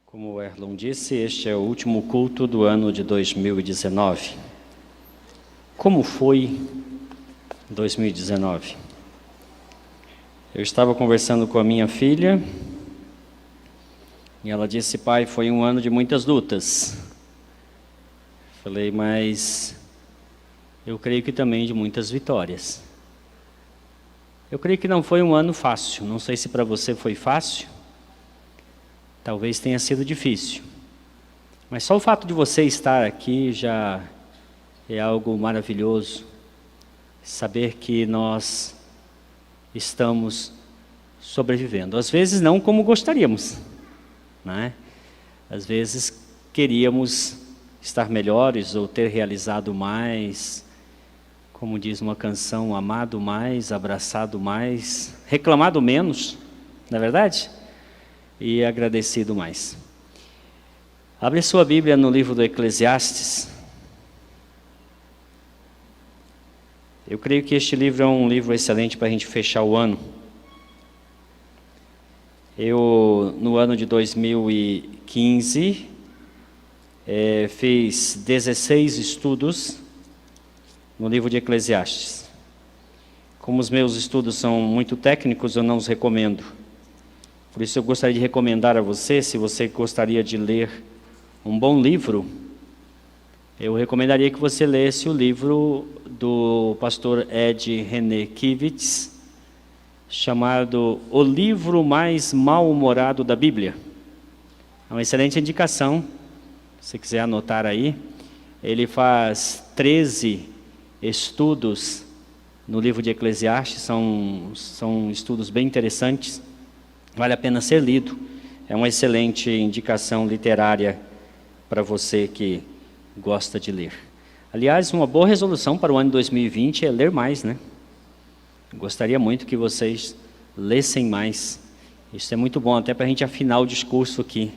Como o Erlon disse, este é o último culto do ano de 2019. Como foi 2019? Eu estava conversando com a minha filha e ela disse: pai, foi um ano de muitas lutas. Falei, mas eu creio que também de muitas vitórias. Eu creio que não foi um ano fácil. Não sei se para você foi fácil. Talvez tenha sido difícil. Mas só o fato de você estar aqui já é algo maravilhoso. Saber que nós estamos sobrevivendo. Às vezes não como gostaríamos, né? Às vezes queríamos estar melhores ou ter realizado mais. Como diz uma canção, amado mais, abraçado mais, reclamado menos, não é verdade? E agradecido mais. Abre sua Bíblia no livro do Eclesiastes. Eu creio que este livro é um livro excelente para a gente fechar o ano. Eu, no ano de 2015, fiz 16 estudos no livro de Eclesiastes. Como os meus estudos são muito técnicos, eu não os recomendo. Por isso eu gostaria de recomendar a você, se você gostaria de ler um bom livro, eu recomendaria que você lesse o livro do pastor Ed René Kivitz, chamado O Livro Mais Mal-Humorado da Bíblia. É uma excelente indicação, se quiser anotar aí. Ele faz 13 estudos no livro de Eclesiastes, são estudos bem interessantes. Vale a pena ser lido. É uma excelente indicação literária para você que gosta de ler. Aliás, uma boa resolução para o ano de 2020 é ler mais, né? Gostaria muito que vocês lessem mais. Isso é muito bom até para a gente afinar o discurso aqui,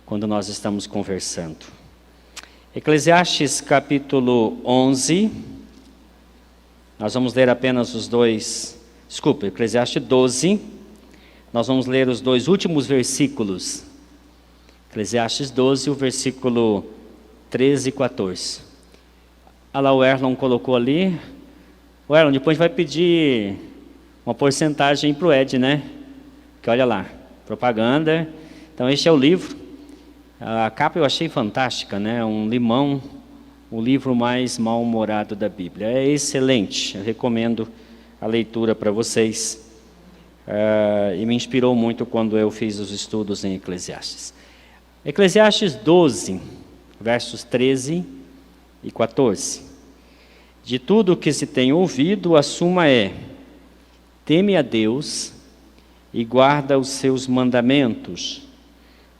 quando nós estamos conversando. Eclesiastes capítulo 11. Nós vamos ler apenas Eclesiastes 12. Nós vamos ler os dois últimos versículos. Eclesiastes 12, o versículo 13 e 14. Olha lá, o Erlon colocou ali. O Erlon, depois vai pedir uma porcentagem para o Ed, né? Que olha lá, propaganda. Então este é o livro. A capa eu achei fantástica, né? Um limão, o livro mais mal-humorado da Bíblia. É excelente, eu recomendo a leitura para vocês. E me inspirou muito quando eu fiz os estudos em Eclesiastes. Eclesiastes 12, versos 13 e 14. De tudo o que se tem ouvido, a suma é: teme a Deus e guarda os seus mandamentos,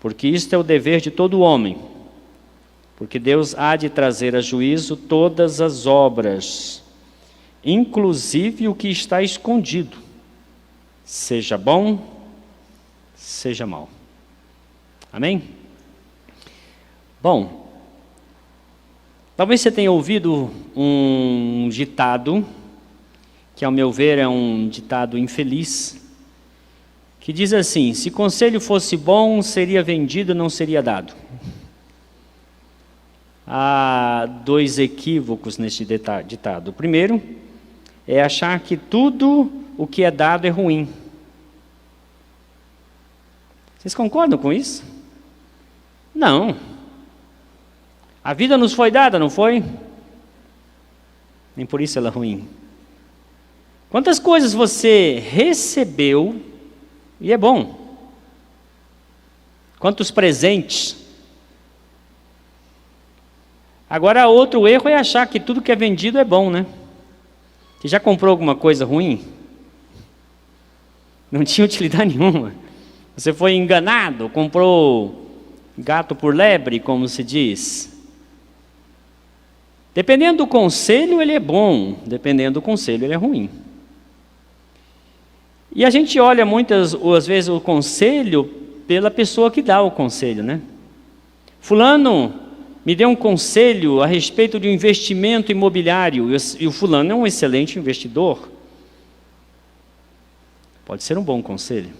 porque isto é o dever de todo homem, porque Deus há de trazer a juízo todas as obras, inclusive o que está escondido, seja bom, seja mau. Amém? Bom, talvez você tenha ouvido um ditado, que ao meu ver é um ditado infeliz, que diz assim: se conselho fosse bom, seria vendido, não seria dado. Há dois equívocos neste ditado. O primeiro é achar que tudo o que é dado é ruim. Vocês concordam com isso? Não. A vida nos foi dada, não foi? Nem por isso ela é ruim. Quantas coisas você recebeu e é bom? Quantos presentes? Agora, outro erro é achar que tudo que é vendido é bom, né? Você já comprou alguma coisa ruim? Não tinha utilidade nenhuma. Você foi enganado, comprou gato por lebre, como se diz. Dependendo do conselho, ele é bom. Dependendo do conselho, ele é ruim. E a gente olha muitas vezes o conselho pela pessoa que dá o conselho, né? Fulano me deu um conselho a respeito de um investimento imobiliário, e o fulano é um excelente investidor. Pode ser um bom conselho.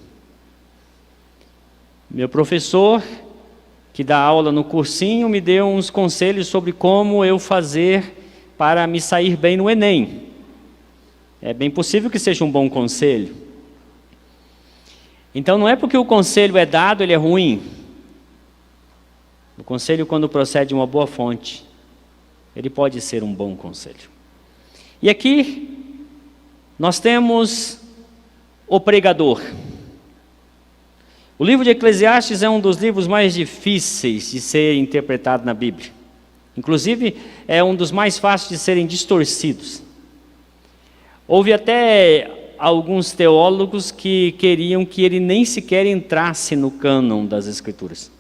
Meu professor que dá aula no cursinho, me deu uns conselhos sobre como eu fazer para me sair bem no Enem. É bem possível que seja um bom conselho. Então não é porque o conselho é dado, ele é ruim. O conselho, quando procede de uma boa fonte, ele pode ser um bom conselho. E aqui nós temos o pregador. O livro de Eclesiastes é um dos livros mais difíceis de ser interpretado na Bíblia. Inclusive, é um dos mais fáceis de serem distorcidos. Houve até alguns teólogos que queriam que ele nem sequer entrasse no cânon das Escrituras,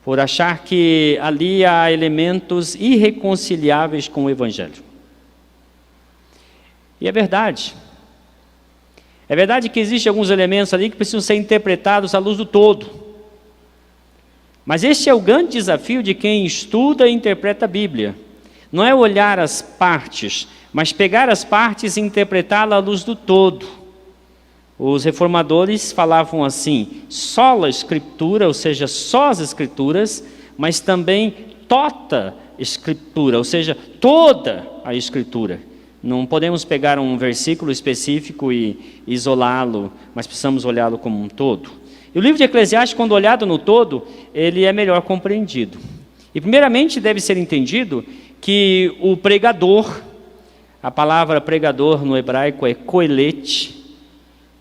por achar que ali há elementos irreconciliáveis com o Evangelho. E é verdade. É verdade que existem alguns elementos ali que precisam ser interpretados à luz do todo. Mas este é o grande desafio de quem estuda e interpreta a Bíblia. Não é olhar as partes, mas pegar as partes e interpretá-la à luz do todo. Os reformadores falavam assim: sola Escritura, ou seja, só as Escrituras, mas também tota Escritura, ou seja, toda a Escritura. Não podemos pegar um versículo específico e isolá-lo, mas precisamos olhá-lo como um todo. E o livro de Eclesiastes, quando olhado no todo, ele é melhor compreendido. E primeiramente deve ser entendido que o pregador, a palavra pregador no hebraico é coelete.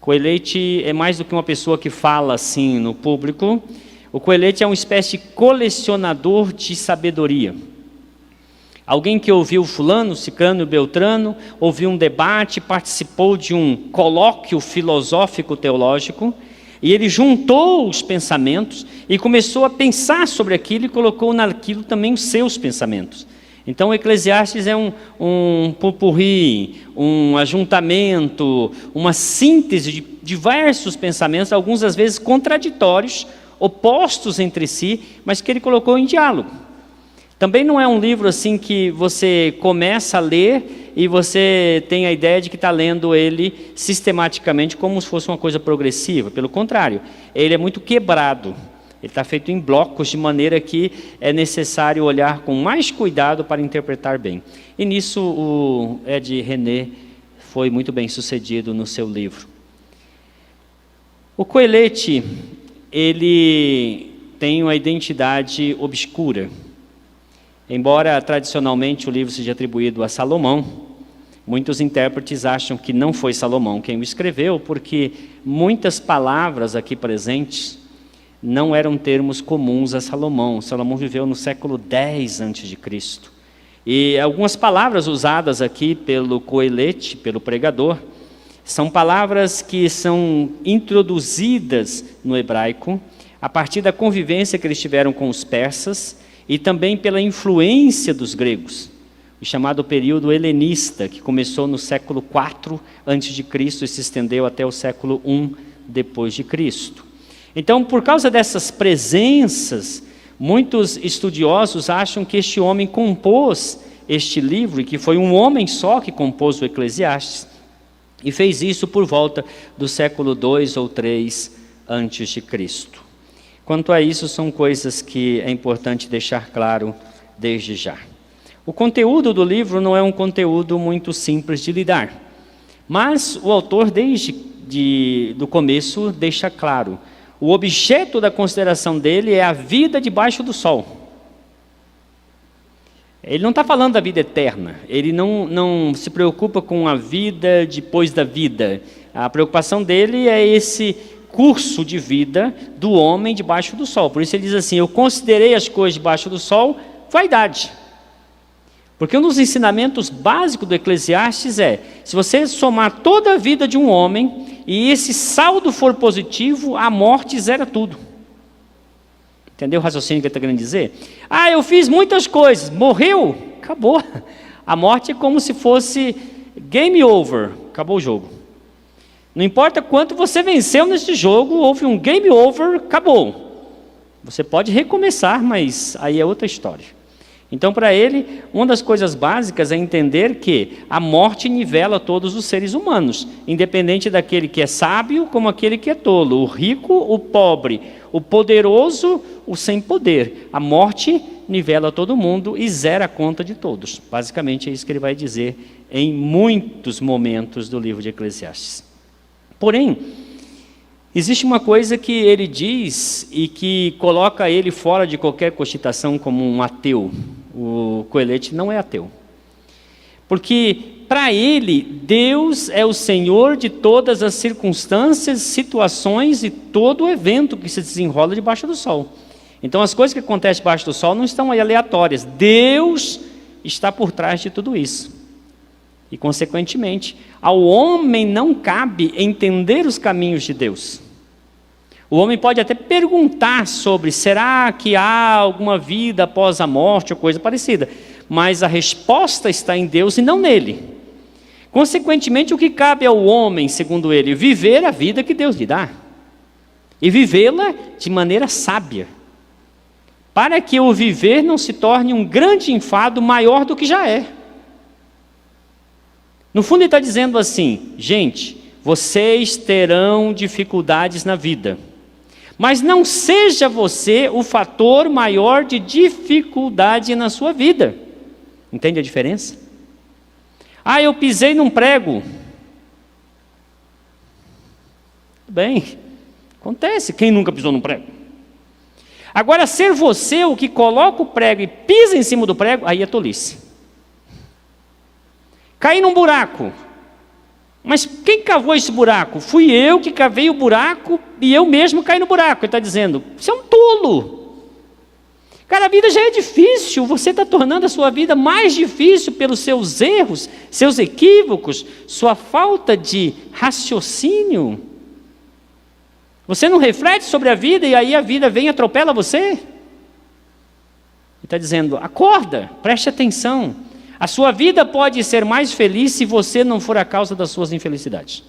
Coelete é mais do que uma pessoa que fala assim no público. O coelete é uma espécie de colecionador de sabedoria. Alguém que ouviu fulano, ciclano e beltrano, ouviu um debate, participou de um colóquio filosófico teológico, e ele juntou os pensamentos e começou a pensar sobre aquilo e colocou naquilo também os seus pensamentos. Então o Eclesiastes é um popurrí, um ajuntamento, uma síntese de diversos pensamentos, alguns às vezes contraditórios, opostos entre si, mas que ele colocou em diálogo. Também não é um livro assim que você começa a ler e você tem a ideia de que está lendo ele sistematicamente como se fosse uma coisa progressiva. Pelo contrário, ele é muito quebrado. Ele está feito em blocos, de maneira que é necessário olhar com mais cuidado para interpretar bem. E nisso o Ed René foi muito bem sucedido no seu livro. O coelete, ele tem uma identidade obscura. Embora tradicionalmente o livro seja atribuído a Salomão, muitos intérpretes acham que não foi Salomão quem o escreveu, porque muitas palavras aqui presentes não eram termos comuns a Salomão. Salomão viveu no século X a.C. E algumas palavras usadas aqui pelo coelete, pelo pregador, são palavras que são introduzidas no hebraico a partir da convivência que eles tiveram com os persas, e também pela influência dos gregos, o chamado período helenista, que começou no século IV a.C. e se estendeu até o século I depois de Cristo. Então, por causa dessas presenças, muitos estudiosos acham que este homem compôs este livro, e que foi um homem só que compôs o Eclesiastes, e fez isso por volta do século II ou III a.C. Quanto a isso, são coisas que é importante deixar claro desde já. O conteúdo do livro não é um conteúdo muito simples de lidar, mas o autor, desde do começo, deixa claro: o objeto da consideração dele é a vida debaixo do sol. Ele não está falando da vida eterna, ele não se preocupa com a vida depois da vida. A preocupação dele é esse curso de vida do homem debaixo do sol. Por isso ele diz assim: eu considerei as coisas debaixo do sol vaidade. Porque um dos ensinamentos básicos do Eclesiastes é: se você somar toda a vida de um homem e esse saldo for positivo, a morte zera tudo. Entendeu o raciocínio que ele está querendo dizer? Ah, eu fiz muitas coisas, morreu, acabou. A morte é como se fosse game over, acabou o jogo. Não importa quanto você venceu neste jogo, houve um game over, acabou. Você pode recomeçar, mas aí é outra história. Então, para ele, uma das coisas básicas é entender que a morte nivela todos os seres humanos, independente daquele que é sábio como aquele que é tolo, o rico, o pobre, o poderoso, o sem poder. A morte nivela todo mundo e zera a conta de todos. Basicamente é isso que ele vai dizer em muitos momentos do livro de Eclesiastes. Porém, existe uma coisa que ele diz e que coloca ele fora de qualquer cogitação como um ateu. O Coelete não é ateu. Porque, para ele, Deus é o Senhor de todas as circunstâncias, situações e todo o evento que se desenrola debaixo do sol. Então, as coisas que acontecem debaixo do sol não estão aí aleatórias. Deus está por trás de tudo isso. E, consequentemente, ao homem não cabe entender os caminhos de Deus. O homem pode até perguntar sobre, será que há alguma vida após a morte ou coisa parecida? Mas a resposta está em Deus e não nele. Consequentemente, o que cabe ao homem, segundo ele, viver a vida que Deus lhe dá. E vivê-la de maneira sábia. Para que o viver não se torne um grande enfado maior do que já é. No fundo ele está dizendo assim, gente, vocês terão dificuldades na vida. Mas não seja você o fator maior de dificuldade na sua vida. Entende a diferença? Ah, eu pisei num prego. Bem, acontece, quem nunca pisou num prego? Agora, ser você o que coloca o prego e pisa em cima do prego, aí é tolice. Cair num buraco. Mas quem cavou esse buraco? Fui eu que cavei o buraco e eu mesmo caí no buraco. Ele está dizendo, você é um tolo. Cara, a vida já é difícil, você está tornando a sua vida mais difícil pelos seus erros, seus equívocos, sua falta de raciocínio. Você não reflete sobre a vida e aí a vida vem e atropela você? Ele está dizendo, acorda, preste atenção. A sua vida pode ser mais feliz se você não for a causa das suas infelicidades.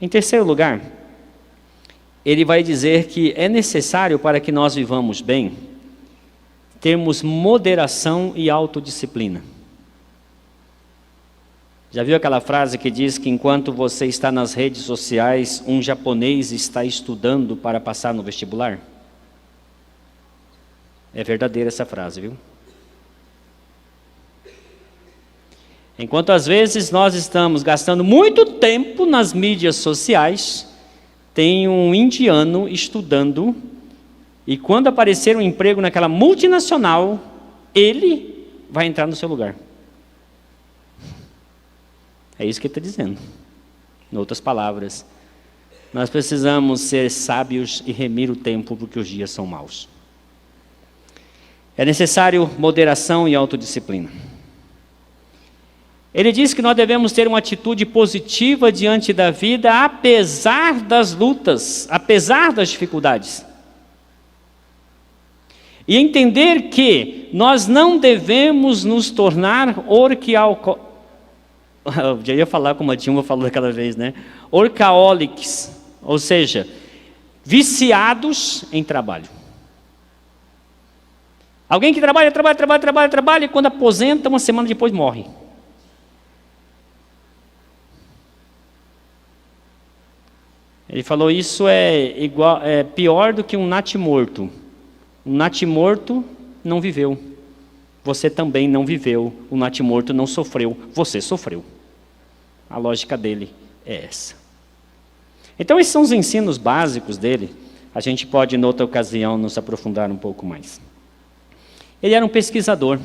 Em terceiro lugar, ele vai dizer que é necessário para que nós vivamos bem, termos moderação e autodisciplina. Já viu aquela frase que diz que enquanto você está nas redes sociais, um japonês está estudando para passar no vestibular? É verdadeira essa frase, viu? Enquanto às vezes nós estamos gastando muito tempo nas mídias sociais, tem um indiano estudando, e quando aparecer um emprego naquela multinacional, ele vai entrar no seu lugar. É isso que ele está dizendo. Em outras palavras, nós precisamos ser sábios e remir o tempo, porque os dias são maus. É necessário moderação e autodisciplina. Ele diz que nós devemos ter uma atitude positiva diante da vida, apesar das lutas, apesar das dificuldades. E entender que nós não devemos nos tornar eu já ia falar como a Dilma falou daquela vez, né? Workaholics, ou seja, viciados em trabalho. Alguém que trabalha, e quando aposenta, uma semana depois morre. Ele falou, isso é pior do que um natimorto. Um natimorto não viveu. Você também não viveu. O natimorto não sofreu. Você sofreu. A lógica dele é essa. Então, esses são os ensinos básicos dele. A gente pode, em outra ocasião, nos aprofundar um pouco mais. Ele era um pesquisador.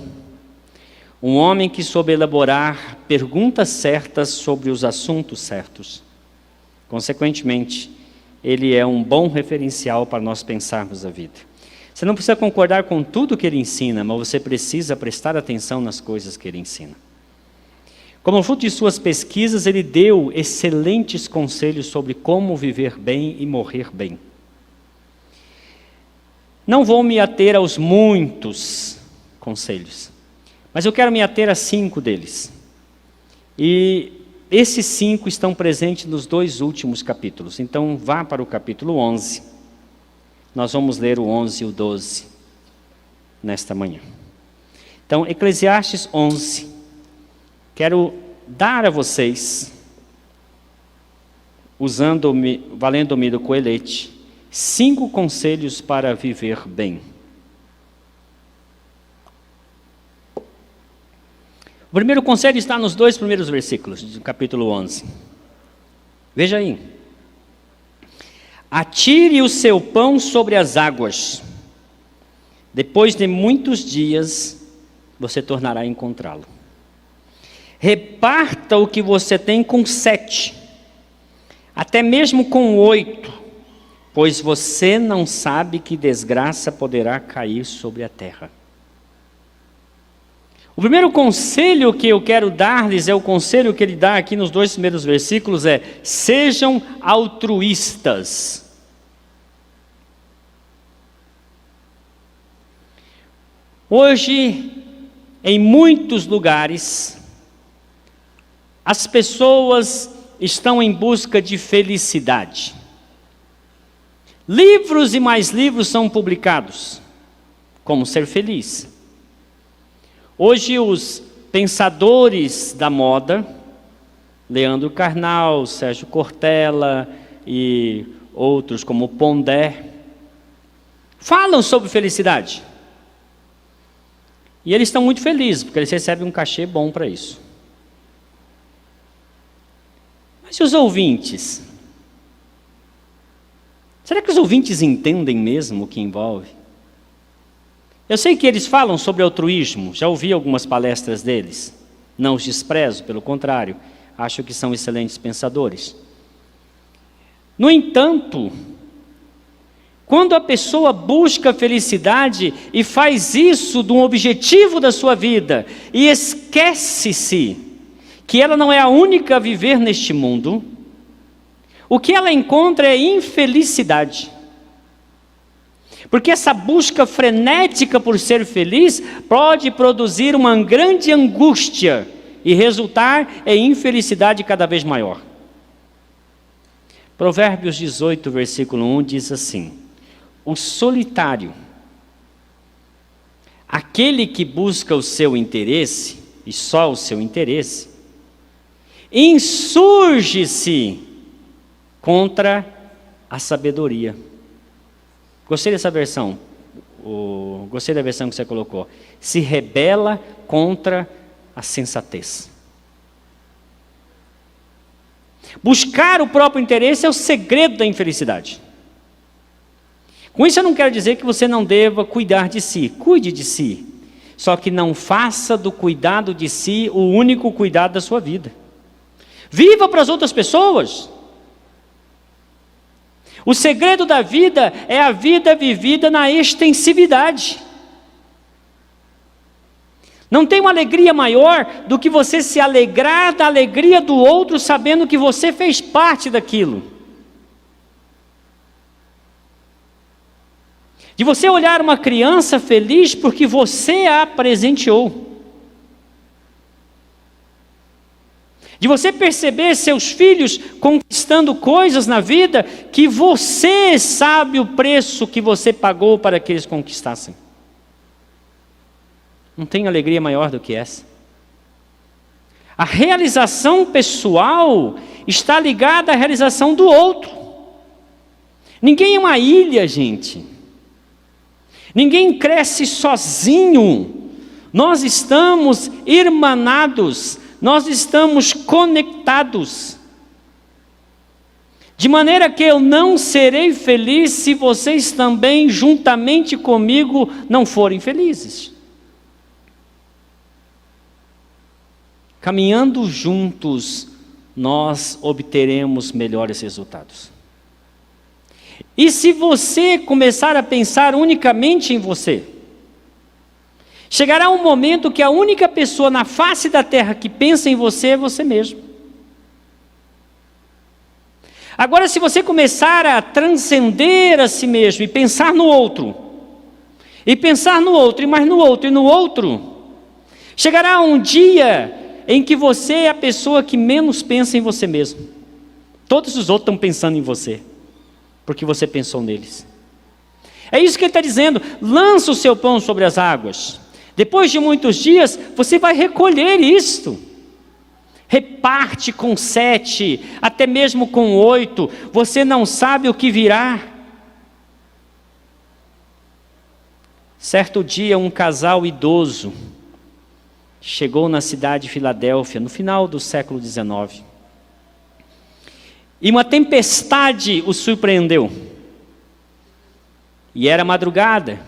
Um homem que soube elaborar perguntas certas sobre os assuntos certos. Consequentemente, ele é um bom referencial para nós pensarmos a vida. Você não precisa concordar com tudo que ele ensina, mas você precisa prestar atenção nas coisas que ele ensina. Como fruto de suas pesquisas, ele deu excelentes conselhos sobre como viver bem e morrer bem. Não vou me ater aos muitos conselhos, mas eu quero me ater a 5 deles. E esses 5 estão presentes nos 2 últimos capítulos. Então, vá para o capítulo 11. Nós vamos ler o 11 e o 12. nesta manhã. Então, Eclesiastes 11. Quero dar a vocês, valendo-me do Coelete, 5 conselhos para viver bem. O primeiro conselho está nos 2 primeiros versículos do capítulo 11. Veja aí. Atire o seu pão sobre as águas. Depois de muitos dias, você tornará a encontrá-lo. Reparta o que você tem com 7, até mesmo com 8, pois você não sabe que desgraça poderá cair sobre a terra. O primeiro conselho que eu quero dar-lhes é o conselho que ele dá aqui nos 2 primeiros versículos, sejam altruístas. Hoje, em muitos lugares, as pessoas estão em busca de felicidade. Livros e mais livros são publicados. Como ser feliz. Hoje os pensadores da moda, Leandro Carnal, Sérgio Cortella e outros como Pondé, falam sobre felicidade. E eles estão muito felizes, porque eles recebem um cachê bom para isso. Mas e os ouvintes? Será que os ouvintes entendem mesmo o que envolve? Eu sei que eles falam sobre altruísmo, já ouvi algumas palestras deles. Não os desprezo, pelo contrário, acho que são excelentes pensadores. No entanto, quando a pessoa busca felicidade e faz isso de um objetivo da sua vida e esquece-se que ela não é a única a viver neste mundo, o que ela encontra é infelicidade. Porque essa busca frenética por ser feliz pode produzir uma grande angústia e resultar em infelicidade cada vez maior. Provérbios 18, versículo 1 diz assim: o solitário, aquele que busca o seu interesse, e só o seu interesse, insurge-se contra a sabedoria. Gostei dessa versão, gostei da versão que você colocou. Se rebela contra a sensatez. Buscar o próprio interesse é o segredo da infelicidade. Com isso eu não quero dizer que você não deva cuidar de si, cuide de si. Só que não faça do cuidado de si o único cuidado da sua vida. Viva para as outras pessoas. O segredo da vida é a vida vivida na extensividade. Não tem uma alegria maior do que você se alegrar da alegria do outro, sabendo que você fez parte daquilo. De você olhar uma criança feliz porque você a presenteou. De você perceber seus filhos conquistando coisas na vida que você sabe o preço que você pagou para que eles conquistassem. Não tem alegria maior do que essa. A realização pessoal está ligada à realização do outro. Ninguém é uma ilha, gente. Ninguém cresce sozinho. Nós estamos irmanados. Nós estamos conectados. De maneira que eu não serei feliz se vocês também, juntamente comigo, não forem felizes. Caminhando juntos, nós obteremos melhores resultados. E se você começar a pensar unicamente em você, chegará um momento que a única pessoa na face da terra que pensa em você é você mesmo. Agora, se você começar a transcender a si mesmo e pensar no outro, e pensar no outro, e mais no outro, e no outro, chegará um dia em que você é a pessoa que menos pensa em você mesmo. Todos os outros estão pensando em você, porque você pensou neles. É isso que ele está dizendo: lança o seu pão sobre as águas. Depois de muitos dias, você vai recolher isto. Reparte com 7, até mesmo com 8, você não sabe o que virá. Certo dia, um casal idoso chegou na cidade de Filadélfia, no final do século XIX. E uma tempestade os surpreendeu. E era madrugada.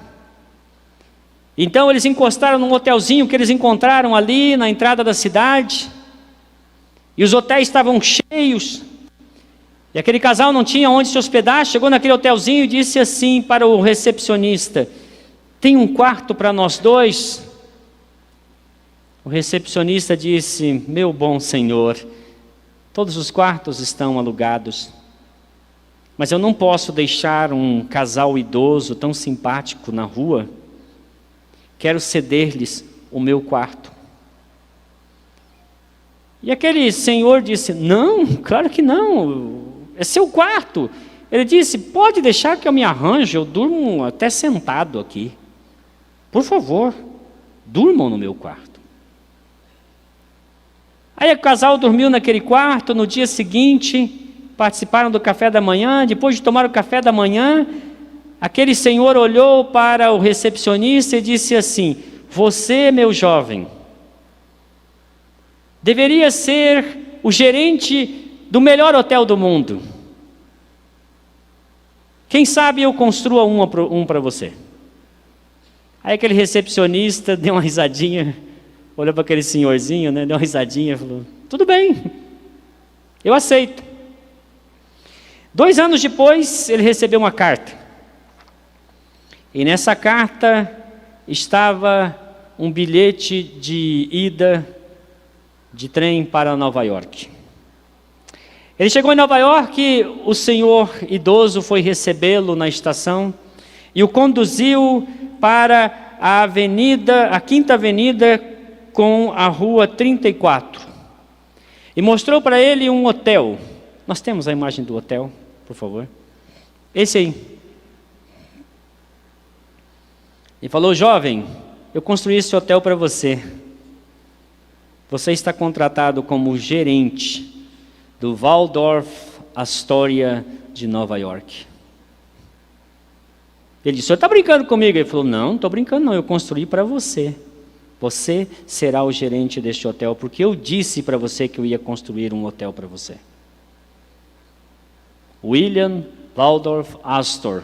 Então eles encostaram num hotelzinho que eles encontraram ali na entrada da cidade. E os hotéis estavam cheios. E aquele casal não tinha onde se hospedar. Chegou naquele hotelzinho e disse assim para o recepcionista: tem um quarto para nós dois? O recepcionista disse: meu bom senhor, todos os quartos estão alugados. Mas eu não posso deixar um casal idoso tão simpático na rua. Quero ceder-lhes o meu quarto. E aquele senhor disse: não, claro que não, é seu quarto. Ele disse: pode deixar que eu me arranje, eu durmo até sentado aqui. Por favor, durmam no meu quarto. Aí o casal dormiu naquele quarto. No dia seguinte, participaram do café da manhã. Depois de tomar o café da manhã, aquele senhor olhou para o recepcionista e disse assim: você, meu jovem, deveria ser o gerente do melhor hotel do mundo. Quem sabe eu construa um para você. Aí aquele recepcionista deu uma risadinha, olhou para aquele senhorzinho, né, deu uma risadinha e falou: tudo bem, eu aceito. 2 anos depois, ele recebeu uma carta. E nessa carta estava um bilhete de ida de trem para Nova York. Ele chegou em Nova York, o senhor idoso foi recebê-lo na estação e o conduziu para a avenida, a 5ª Avenida com a rua 34. E mostrou para ele um hotel. Nós temos a imagem do hotel, por favor. Esse aí. E falou: jovem, eu construí esse hotel para você. Você está contratado como gerente do Waldorf Astoria de Nova York. Ele disse: o senhor está brincando comigo? Ele falou: não estou brincando não, eu construí para você. Você será o gerente deste hotel, porque eu disse para você que eu ia construir um hotel para você. William Waldorf Astor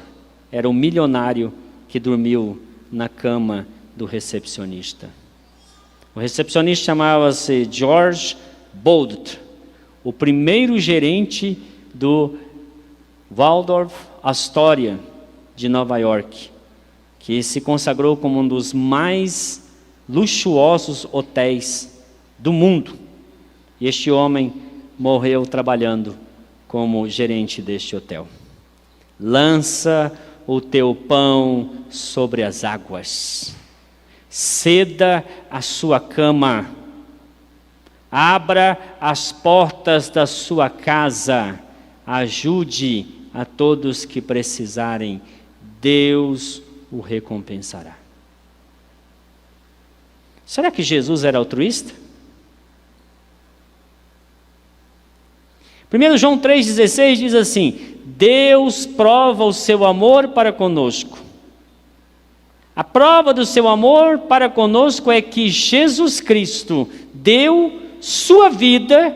era um milionário que dormiu na cama do recepcionista. O recepcionista chamava-se George Bolt, o primeiro gerente do Waldorf Astoria de Nova York, que se consagrou como um dos mais luxuosos hotéis do mundo. E este homem morreu trabalhando como gerente deste hotel. Lança o teu pão sobre as águas. Ceda a sua cama. Abra as portas da sua casa. Ajude a todos que precisarem. Deus o recompensará. Será que Jesus era altruísta? 1 João 3,16 diz assim: Deus prova o seu amor para conosco. A prova do seu amor para conosco é que Jesus Cristo deu sua vida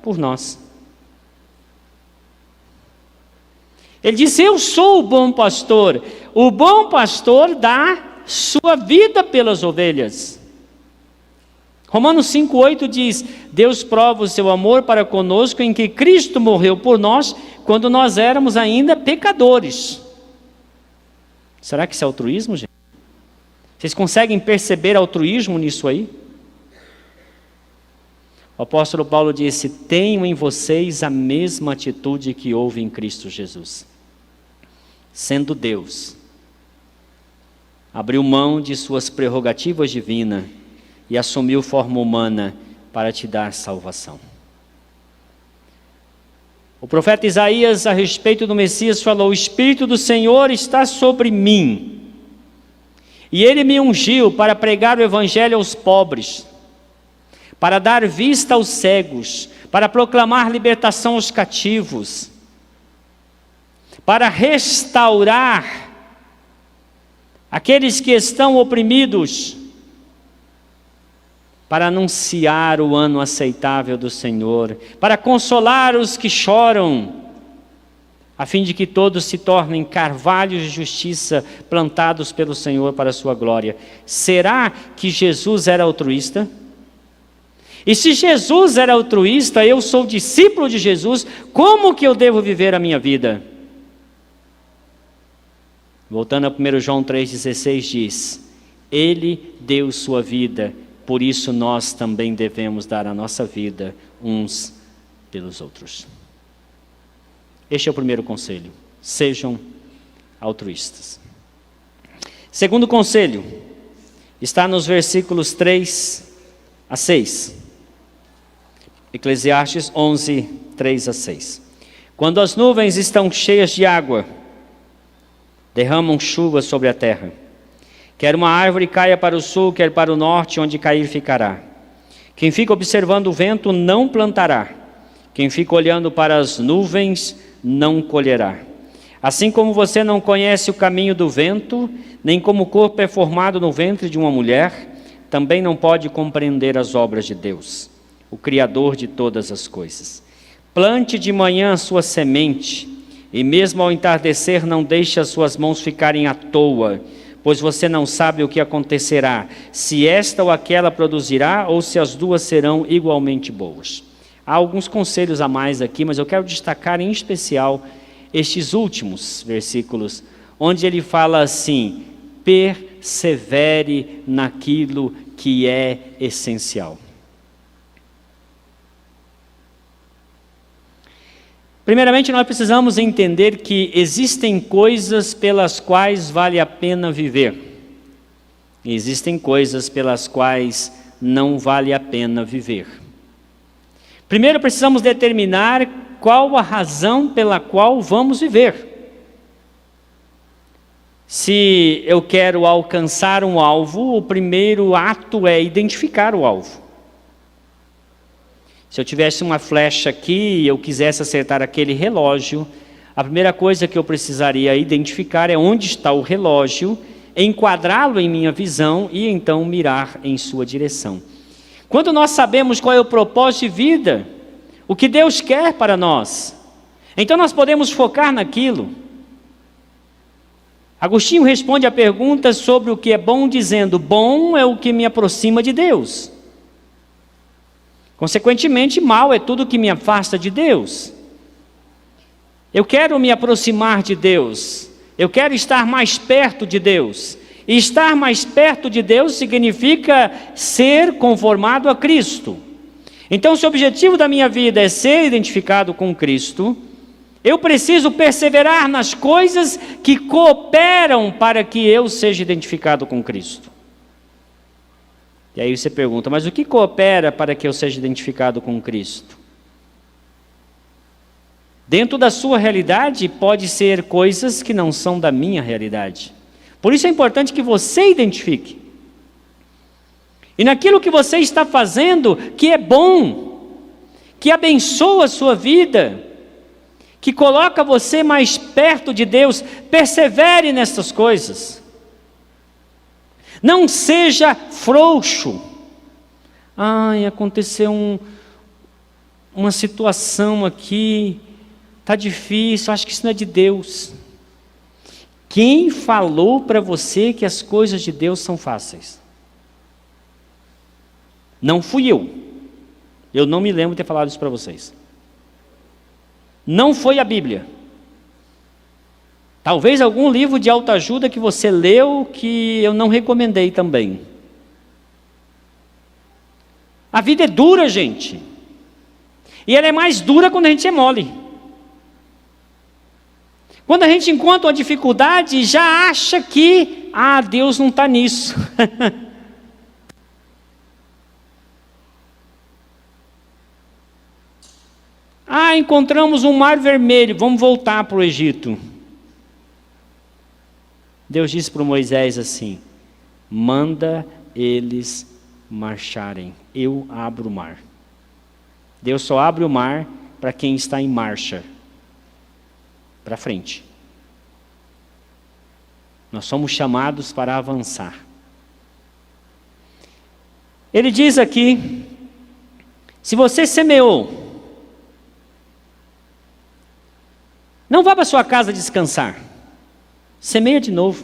por nós. Ele disse: eu sou o bom pastor. O bom pastor dá sua vida pelas ovelhas. Romanos 5,8 diz: Deus prova o seu amor para conosco em que Cristo morreu por nós quando nós éramos ainda pecadores. Será que isso é altruísmo, gente? Vocês conseguem perceber altruísmo nisso aí? O apóstolo Paulo disse: tenham em vocês a mesma atitude que houve em Cristo Jesus. Sendo Deus, abriu mão de suas prerrogativas divinas e assumiu forma humana para te dar salvação. O profeta Isaías, a respeito do Messias, falou: o Espírito do Senhor está sobre mim, e Ele me ungiu para pregar o Evangelho aos pobres, para dar vista aos cegos, para proclamar libertação aos cativos, para restaurar aqueles que estão oprimidos, para anunciar o ano aceitável do Senhor, para consolar os que choram, a fim de que todos se tornem carvalhos de justiça plantados pelo Senhor para a sua glória. Será que Jesus era altruísta? E se Jesus era altruísta, eu sou discípulo de Jesus, como que eu devo viver a minha vida? Voltando a 1 João 3,16 diz: Ele deu sua vida, por isso nós também devemos dar a nossa vida uns pelos outros. Este é o primeiro conselho: sejam altruístas. Segundo conselho, está nos versículos 3 a 6. Eclesiastes 11, 3 a 6. Quando as nuvens estão cheias de água, derramam chuva sobre a terra. Quer uma árvore caia para o sul, quer para o norte, onde cair ficará. Quem fica observando o vento não plantará. Quem fica olhando para as nuvens não colherá. Assim como você não conhece o caminho do vento, nem como o corpo é formado no ventre de uma mulher, também não pode compreender as obras de Deus, o Criador de todas as coisas. Plante de manhã a sua semente, e mesmo ao entardecer não deixe as suas mãos ficarem à toa, pois você não sabe o que acontecerá, se esta ou aquela produzirá, ou se as duas serão igualmente boas. Há alguns conselhos a mais aqui, mas eu quero destacar em especial estes últimos versículos, onde ele fala assim: persevere naquilo que é essencial. Primeiramente, nós precisamos entender que existem coisas pelas quais vale a pena viver. E existem coisas pelas quais não vale a pena viver. Primeiro, precisamos determinar qual a razão pela qual vamos viver. Se eu quero alcançar um alvo, o primeiro ato é identificar o alvo. Se eu tivesse uma flecha aqui e eu quisesse acertar aquele relógio, a primeira coisa que eu precisaria identificar é onde está o relógio, enquadrá-lo em minha visão e então mirar em sua direção. Quando nós sabemos qual é o propósito de vida, o que Deus quer para nós, então nós podemos focar naquilo. Agostinho responde a pergunta sobre o que é bom dizendo: bom é o que me aproxima de Deus. Consequentemente, mal é tudo que me afasta de Deus. Eu quero me aproximar de Deus, eu quero estar mais perto de Deus. E estar mais perto de Deus significa ser conformado a Cristo. Então, se o objetivo da minha vida é ser identificado com Cristo, eu preciso perseverar nas coisas que cooperam para que eu seja identificado com Cristo. E aí você pergunta: mas o que coopera para que eu seja identificado com Cristo? Dentro da sua realidade, pode ser coisas que não são da minha realidade. Por isso é importante que você identifique. E naquilo que você está fazendo, que é bom, que abençoa a sua vida, que coloca você mais perto de Deus, persevere nessas coisas. Não seja frouxo. Aconteceu uma situação aqui, está difícil, acho que isso não é de Deus. Quem falou para você que as coisas de Deus são fáceis? Não fui eu. Eu não me lembro de ter falado isso para vocês. Não foi a Bíblia. Talvez algum livro de autoajuda que você leu que eu não recomendei também. A vida é dura, gente. E ela é mais dura quando a gente é mole. Quando a gente encontra uma dificuldade, já acha que, Deus não está nisso. Ah, encontramos um mar vermelho, vamos voltar para o Egito. Deus disse para Moisés assim: manda eles marcharem, eu abro o mar. Deus só abre o mar para quem está em marcha, para frente. Nós somos chamados para avançar. Ele diz aqui: se você semeou, não vá para sua casa descansar. Semeia de novo.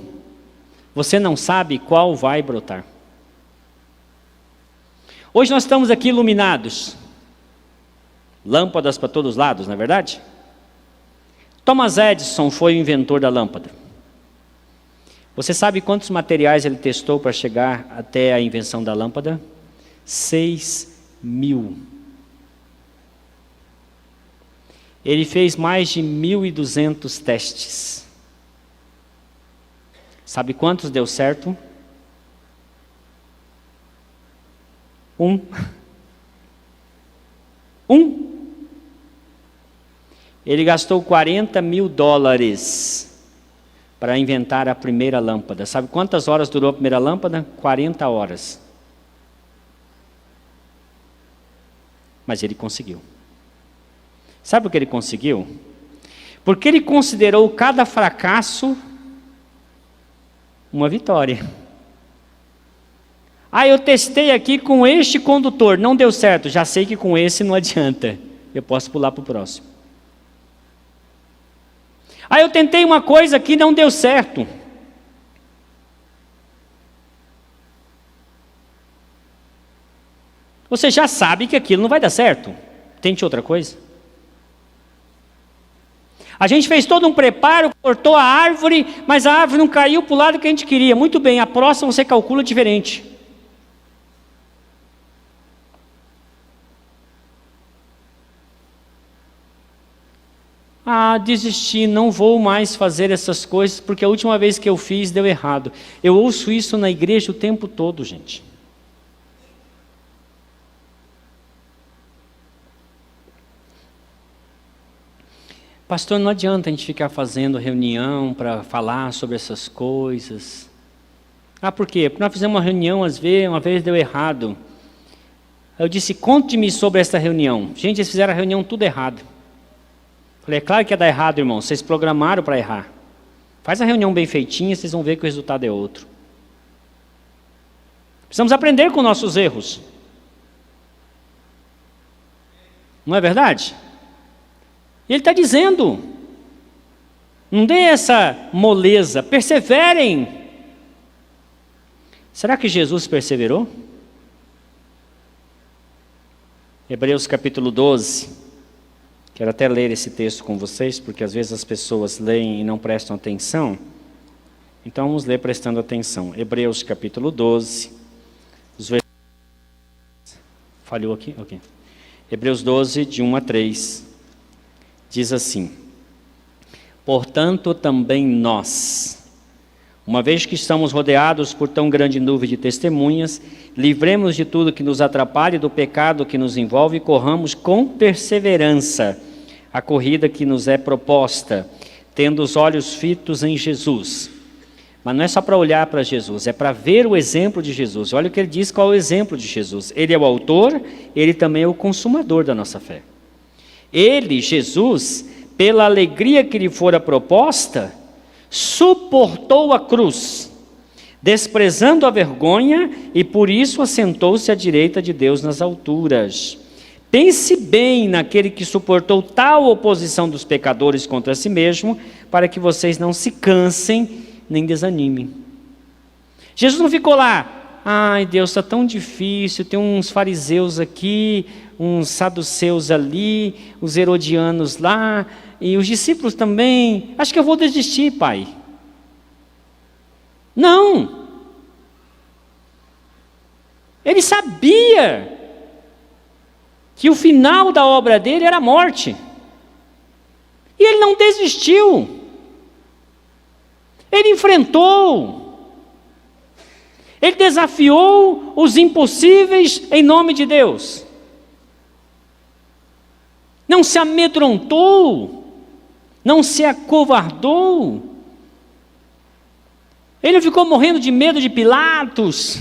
Você não sabe qual vai brotar. Hoje nós estamos aqui iluminados. Lâmpadas para todos os lados, não é verdade? Thomas Edison foi o inventor da lâmpada. Você sabe quantos materiais ele testou para chegar até a invenção da lâmpada? 6.000. Ele fez mais de 1.200 testes. Sabe quantos deu certo? 1. Ele gastou $40.000 para inventar a primeira lâmpada. Sabe quantas horas durou a primeira lâmpada? 40 horas. Mas ele conseguiu. Sabe por que ele conseguiu? Porque ele considerou cada fracasso uma vitória. Ah, eu testei aqui com este condutor, não deu certo. Já sei que com esse não adianta. Eu posso pular para o próximo. Ah, eu tentei uma coisa aqui, não deu certo. Você já sabe que aquilo não vai dar certo. Tente outra coisa. A gente fez todo um preparo, cortou a árvore, mas a árvore não caiu para o lado que a gente queria. Muito bem, a próxima você calcula diferente. Ah, desisti, não vou mais fazer essas coisas, porque a última vez que eu fiz deu errado. Eu ouço isso na igreja o tempo todo, gente. Pastor, não adianta a gente ficar fazendo reunião para falar sobre essas coisas. Ah, por quê? Porque nós fizemos uma reunião, uma vez deu errado. Eu disse, conte-me sobre essa reunião. Gente, eles fizeram a reunião tudo errado. Falei, é claro que ia dar errado, irmão. Vocês programaram para errar. Faz a reunião bem feitinha, vocês vão ver que o resultado é outro. Precisamos aprender com nossos erros. Não é verdade? Ele está dizendo, não dê essa moleza, perseverem. Será que Jesus perseverou? Hebreus capítulo 12, quero até ler esse texto com vocês, porque às vezes as pessoas leem e não prestam atenção. Então vamos ler prestando atenção. Hebreus capítulo 12, os versículos... Falhou aqui? Ok. Hebreus 12, de 1 a 3. Diz assim: portanto também nós, uma vez que estamos rodeados por tão grande nuvem de testemunhas, livremos de tudo que nos atrapalhe, do pecado que nos envolve e corramos com perseverança a corrida que nos é proposta, tendo os olhos fitos em Jesus. Mas não é só para olhar para Jesus, é para ver o exemplo de Jesus. Olha o que ele diz, qual é o exemplo de Jesus. Ele é o autor, ele também é o consumador da nossa fé. Ele, Jesus, pela alegria que lhe fora proposta, suportou a cruz, desprezando a vergonha, e por isso assentou-se à direita de Deus nas alturas. Pense bem naquele que suportou tal oposição dos pecadores contra si mesmo, para que vocês não se cansem nem desanimem. Jesus não ficou lá, ai Deus, está tão difícil, tem uns fariseus aqui, uns saduceus ali, os herodianos lá, e os discípulos também, acho que eu vou desistir, pai. Não! Ele sabia que o final da obra dele era a morte. E ele não desistiu. Ele enfrentou. Ele desafiou os impossíveis em nome de Deus. não se amedrontou, não se acovardou. Ele não ficou morrendo de medo de Pilatos.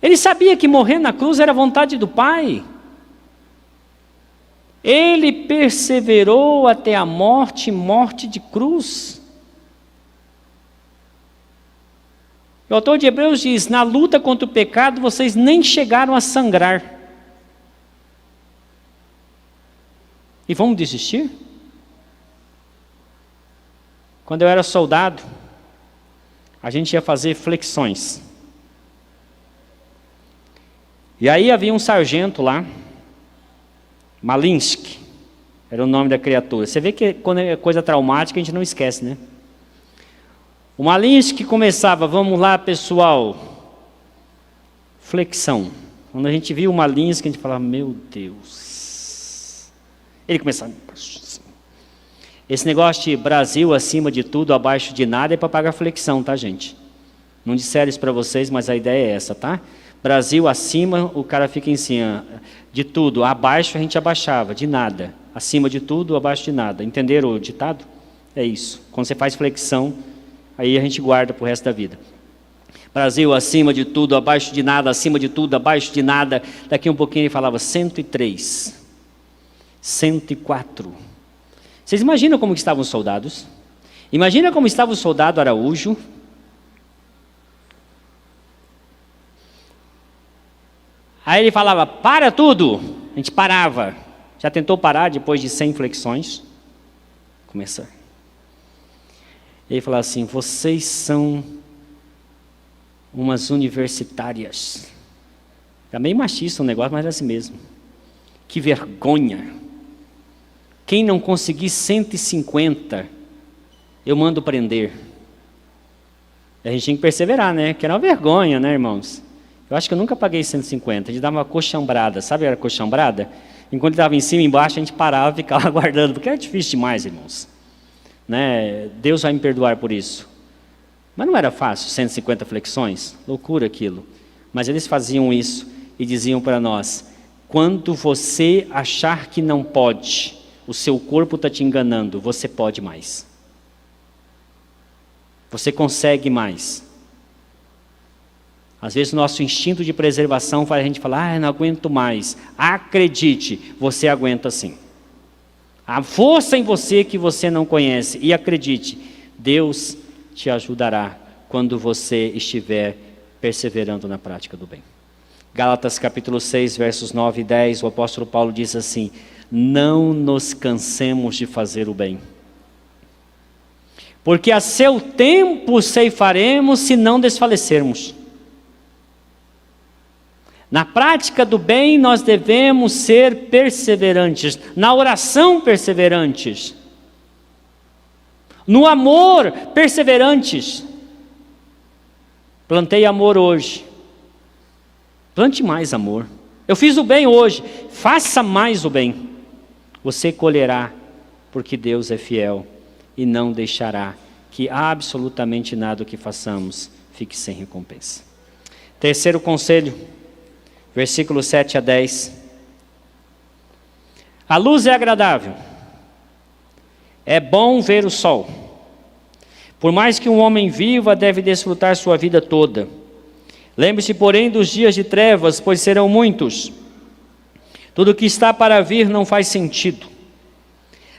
Ele sabia que morrer na cruz era a vontade do Pai. Ele perseverou até a morte, morte de cruz. O autor de Hebreus diz: na luta contra o pecado, vocês nem chegaram a sangrar. E vamos desistir? Quando eu era soldado, a gente ia fazer flexões. E aí havia um sargento lá, Malinsky, era o nome da criatura. Você vê que quando é coisa traumática a gente não esquece, né? O Malinsky começava: vamos lá pessoal, flexão. Quando a gente via o Malinsky, a gente falava: meu Deus. Ele começava: esse negócio de Brasil acima de tudo, abaixo de nada, é para pagar flexão, tá, gente? Não disseram isso para vocês, mas a ideia é essa, tá? Brasil acima, o cara fica em cima de tudo, abaixo a gente abaixava, de nada. Acima de tudo, abaixo de nada. Entenderam o ditado? É isso. Quando você faz flexão, aí a gente guarda para o resto da vida. Brasil acima de tudo, abaixo de nada, acima de tudo, abaixo de nada. Daqui um pouquinho ele falava 103, 104. Vocês imaginam como estavam os soldados? Imagina como estava o soldado Araújo. Aí ele falava: para tudo. A gente parava. Já tentou parar depois de 100 flexões? Começa. Ele falava assim: vocês são umas universitárias. Era meio machista o negócio, mas era assim mesmo. Que vergonha. Quem não conseguir 150, eu mando prender. A gente tinha que perseverar, né? Que era uma vergonha, né, irmãos? Eu acho que eu nunca paguei 150. A gente dava uma coxambrada. Sabe o que era coxambrada? Enquanto ele estava em cima e embaixo, a gente parava e ficava aguardando. Porque era difícil demais, irmãos. Né? Deus vai me perdoar por isso. Mas não era fácil, 150 flexões. Loucura aquilo. Mas eles faziam isso e diziam para nós: quando você achar que não pode, o seu corpo está te enganando, você pode mais. Você consegue mais. Às vezes o nosso instinto de preservação faz a gente falar: não aguento mais. Acredite, você aguenta sim. Há força em você que você não conhece. E acredite, Deus te ajudará quando você estiver perseverando na prática do bem. Gálatas capítulo 6, versos 9 e 10, o apóstolo Paulo diz assim: não nos cansemos de fazer o bem, porque a seu tempo ceifaremos se não desfalecermos. Na prática do bem nós devemos ser perseverantes, na oração perseverantes, no amor perseverantes. Plantei amor hoje, plante mais amor. Eu fiz o bem hoje, faça mais o bem. Você colherá, porque Deus é fiel e não deixará que absolutamente nada que façamos fique sem recompensa. Terceiro conselho, versículos 7 a 10. A luz é agradável, é bom ver o sol. Por mais que um homem viva, deve desfrutar sua vida toda. Lembre-se, porém, dos dias de trevas, pois serão muitos. Tudo que está para vir não faz sentido.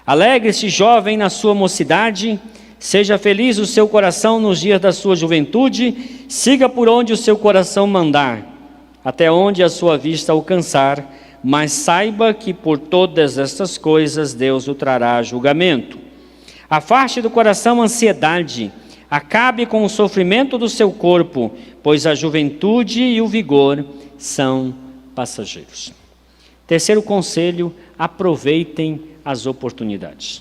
Alegre-se, jovem, na sua mocidade, seja feliz o seu coração nos dias da sua juventude, siga por onde o seu coração mandar, até onde a sua vista alcançar, mas saiba que por todas estas coisas Deus o trará a julgamento. Afaste do coração a ansiedade, acabe com o sofrimento do seu corpo, pois a juventude e o vigor são passageiros. Terceiro conselho, aproveitem as oportunidades.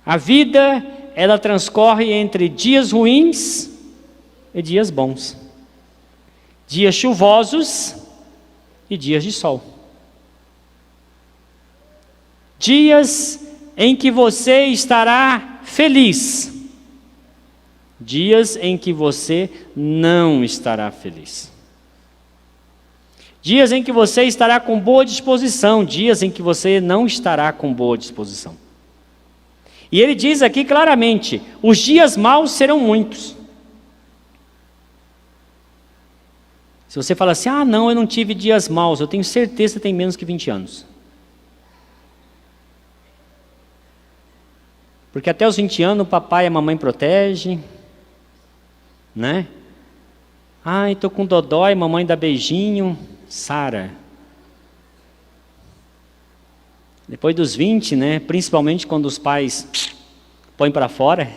A vida, ela transcorre entre dias ruins e dias bons. Dias chuvosos e dias de sol. Dias em que você estará feliz. Dias em que você não estará feliz. Dias em que você estará com boa disposição, dias em que você não estará com boa disposição. E ele diz aqui claramente, os dias maus serão muitos. Se você fala assim, não, eu não tive dias maus, eu tenho certeza que tem menos que 20 anos. Porque até os 20 anos o papai e a mamãe protegem, né? Estou com dodói, mamãe dá beijinho, sara. Depois dos 20, né? Principalmente quando os pais põem para fora,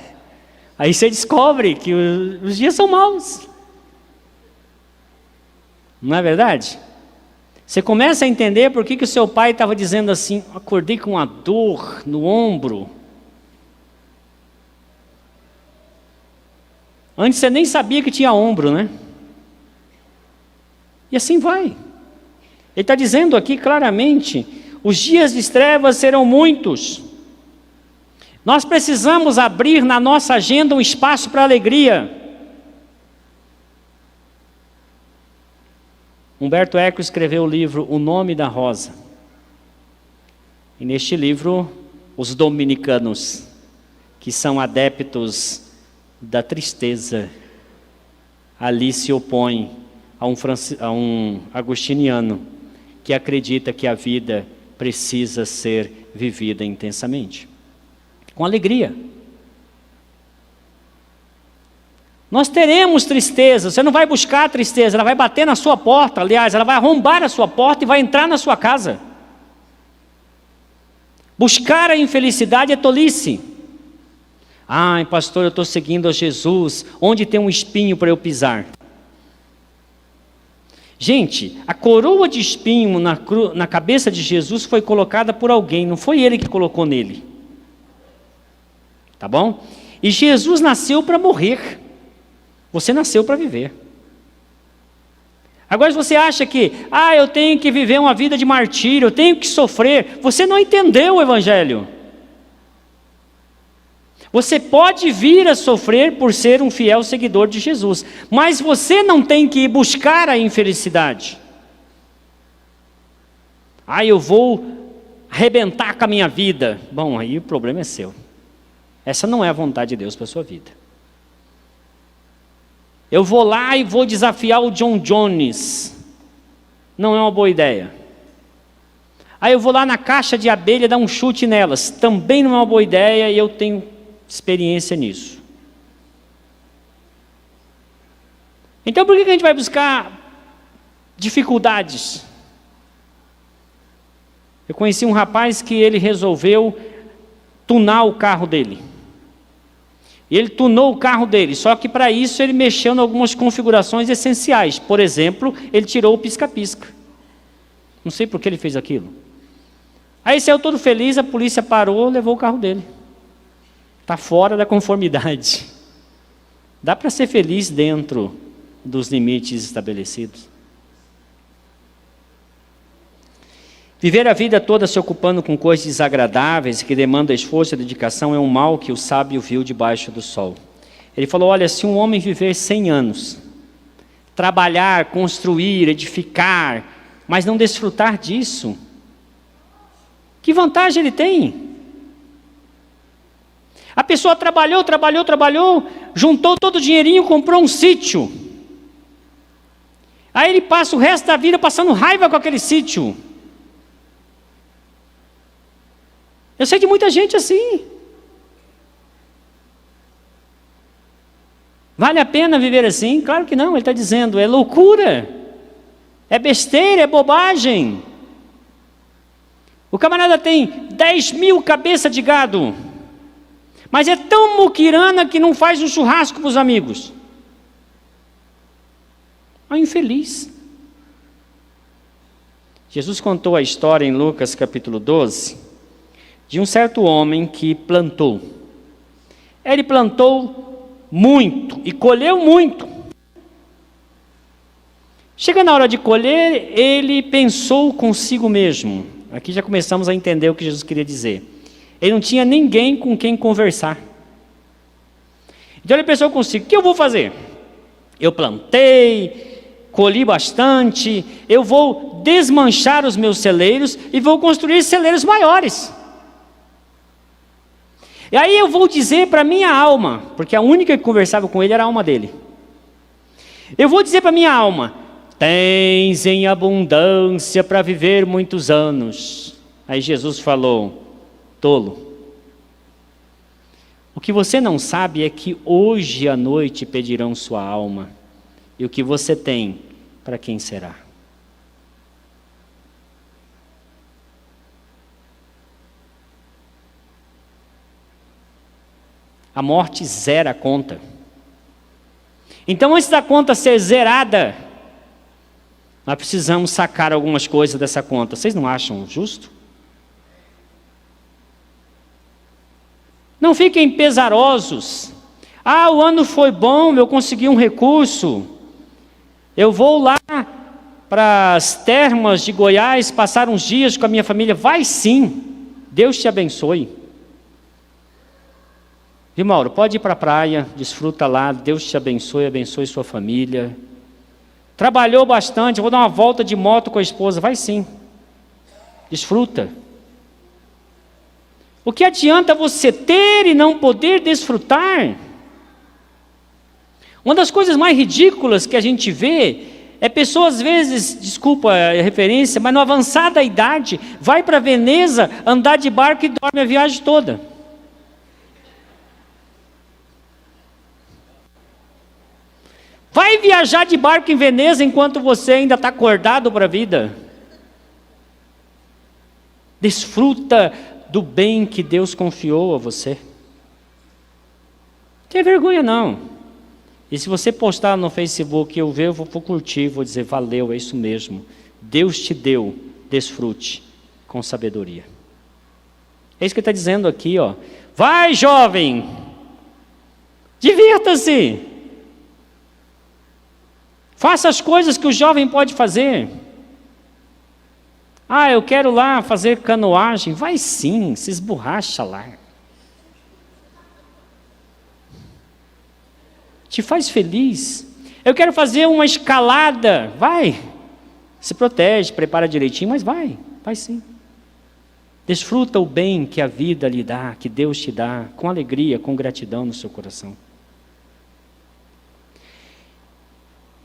aí você descobre que os dias são maus. Não é verdade? Você começa a entender por que o seu pai estava dizendo assim, acordei com uma dor no ombro. Antes você nem sabia que tinha ombro, né? E assim vai. Ele está dizendo aqui claramente, os dias de trevas serão muitos. Nós precisamos abrir na nossa agenda um espaço para alegria. Humberto Eco escreveu o livro O Nome da Rosa. E neste livro, os dominicanos, que são adeptos da tristeza, ali se opõem a um agostiniano que acredita que a vida precisa ser vivida intensamente, com alegria. Nós teremos tristeza, você não vai buscar a tristeza, ela vai bater na sua porta, aliás, ela vai arrombar a sua porta e vai entrar na sua casa. Buscar a infelicidade é tolice. Pastor, eu estou seguindo a Jesus, onde tem um espinho para eu pisar? Gente, a coroa de espinho na cabeça de Jesus foi colocada por alguém, não foi ele que colocou nele. Tá bom? E Jesus nasceu para morrer. Você nasceu para viver. Agora, se você acha que, eu tenho que viver uma vida de martírio, eu tenho que sofrer, você não entendeu o Evangelho. Você pode vir a sofrer por ser um fiel seguidor de Jesus, mas você não tem que ir buscar a infelicidade. Eu vou arrebentar com a minha vida. Bom, aí o problema é seu. Essa não é a vontade de Deus para a sua vida. Eu vou lá e vou desafiar o John Jones. Não é uma boa ideia. Eu vou lá na caixa de abelha dar um chute nelas. Também não é uma boa ideia e eu tenho experiência nisso. Então por que a gente vai buscar dificuldades? Eu conheci um rapaz que ele resolveu tunar o carro dele. E ele tunou o carro dele, só que para isso ele mexeu em algumas configurações essenciais. Por exemplo, ele tirou o pisca-pisca. Não sei por que ele fez aquilo. Aí saiu todo feliz, a polícia parou, levou o carro dele. Está fora da conformidade. Dá para ser feliz dentro dos limites estabelecidos. Viver a vida toda se ocupando com coisas desagradáveis, que demandam esforço e dedicação, é um mal que o sábio viu debaixo do sol. Ele falou, olha, se um homem viver 100 anos, trabalhar, construir, edificar, mas não desfrutar disso, que vantagem ele tem? A pessoa trabalhou, juntou todo o dinheirinho, comprou um sítio. Aí ele passa o resto da vida passando raiva com aquele sítio. Eu sei de muita gente assim. Vale a pena viver assim? Claro que não, ele está dizendo, é loucura, é besteira, é bobagem. O camarada tem 10.000 cabeças de gado, mas é tão muquirana que não faz um churrasco para os amigos. É um infeliz. Jesus contou a história em Lucas capítulo 12, de um certo homem que plantou. Ele plantou muito e colheu muito. Chega na hora de colher, ele pensou consigo mesmo. Aqui já começamos a entender o que Jesus queria dizer. Ele não tinha ninguém com quem conversar. Então ele pensou consigo, o que eu vou fazer? Eu plantei, colhi bastante, eu vou desmanchar os meus celeiros e vou construir celeiros maiores. E aí eu vou dizer para minha alma, porque a única que conversava com ele era a alma dele. Eu vou dizer para minha alma: tens em abundância para viver muitos anos. Aí Jesus falou: tolo, o que você não sabe é que hoje à noite pedirão sua alma, e o que você tem, para quem será? A morte zera a conta. Então, antes da conta ser zerada, nós precisamos sacar algumas coisas dessa conta. Vocês não acham justo? Não fiquem pesarosos. Ah, o ano foi bom, eu consegui um recurso. Eu vou lá para as termas de Goiás passar uns dias com a minha família. Vai sim, Deus te abençoe. E Mauro, pode ir para a praia, desfruta lá, Deus te abençoe, abençoe sua família. Trabalhou bastante, vou dar uma volta de moto com a esposa. Vai sim, desfruta. O que adianta você ter e não poder desfrutar? Uma das coisas mais ridículas que a gente vê é pessoas, às vezes, desculpa a referência, mas na avançada idade, vai para Veneza andar de barco e dorme a viagem toda. Vai viajar de barco em Veneza enquanto você ainda está acordado para a vida. Desfruta do bem que Deus confiou a você. Não tem vergonha não. E se você postar no Facebook, eu vou curtir, vou dizer, valeu, é isso mesmo. Deus te deu, desfrute com sabedoria. É isso que ele está dizendo aqui, ó. Vai, jovem, divirta-se. Faça as coisas que o jovem pode fazer. Ah, eu quero lá fazer canoagem. Vai sim, se esborracha lá. Te faz feliz. Eu quero fazer uma escalada. Vai. Se protege, prepara direitinho, mas vai sim. Desfruta o bem que a vida lhe dá, que Deus te dá, com alegria, com gratidão no seu coração.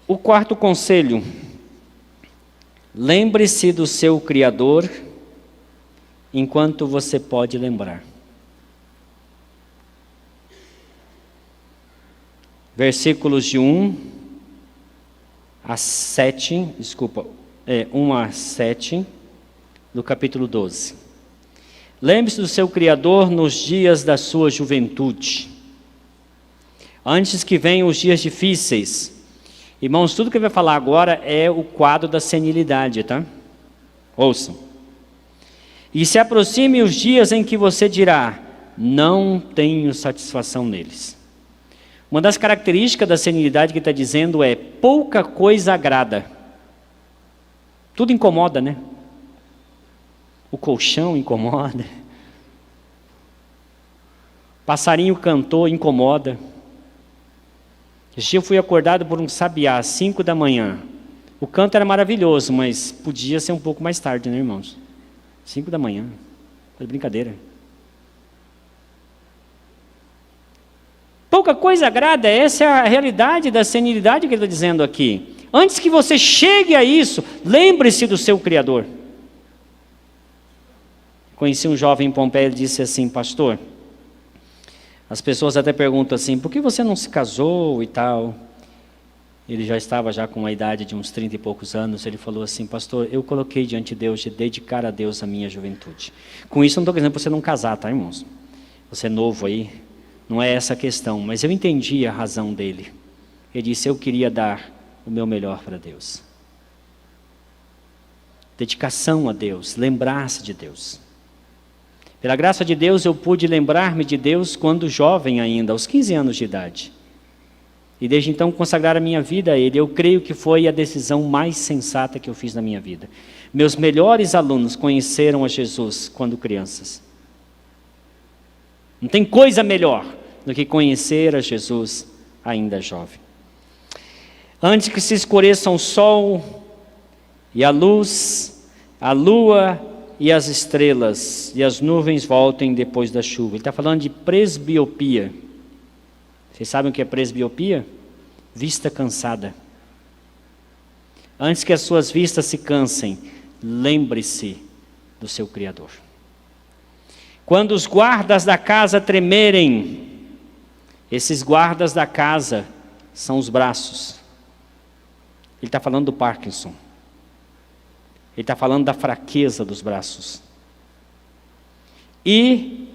O quarto conselho: lembre-se do seu Criador enquanto você pode lembrar. Versículos de 1 a 7 do capítulo 12. Lembre-se do seu Criador nos dias da sua juventude, antes que venham os dias difíceis. Irmãos, tudo que ele vai falar agora é o quadro da senilidade, tá? Ouçam. E se aproxime os dias em que você dirá: não tenho satisfação neles. Uma das características da senilidade que ele está dizendo é: pouca coisa agrada. Tudo incomoda, né? O colchão incomoda. Passarinho cantou, incomoda. Esse dia eu fui acordado por um sabiá às 5 da manhã. O canto era maravilhoso, mas podia ser um pouco mais tarde, né, irmãos? 5 da manhã. Foi brincadeira. Pouca coisa agrada, essa é a realidade da senilidade que ele está dizendo aqui. Antes que você chegue a isso, lembre-se do seu Criador. Conheci um jovem em Pompeia, ele disse assim: pastor, as pessoas até perguntam assim, por que você não se casou e tal? Ele já estava com uma idade de uns 30 e poucos anos. Ele falou assim: pastor, eu coloquei diante de Deus de dedicar a Deus a minha juventude. Com isso eu não estou dizendo para você não casar, tá, irmãos? Você é novo aí, não é essa a questão, mas eu entendi a razão dele. Ele disse: eu queria dar o meu melhor para Deus. Dedicação a Deus, lembrar-se de Deus. Pela graça de Deus, eu pude lembrar-me de Deus quando jovem ainda, aos 15 anos de idade. E desde então consagrar a minha vida a Ele. Eu creio que foi a decisão mais sensata que eu fiz na minha vida. Meus melhores alunos conheceram a Jesus quando crianças. Não tem coisa melhor do que conhecer a Jesus ainda jovem. Antes que se escureçam o sol e a luz, a lua e as estrelas, e as nuvens voltem depois da chuva. Ele está falando de presbiopia. Vocês sabem o que é presbiopia? Vista cansada. Antes que as suas vistas se cansem, lembre-se do seu Criador. Quando os guardas da casa tremerem, esses guardas da casa são os braços. Ele está falando do Parkinson. Ele está falando da fraqueza dos braços. E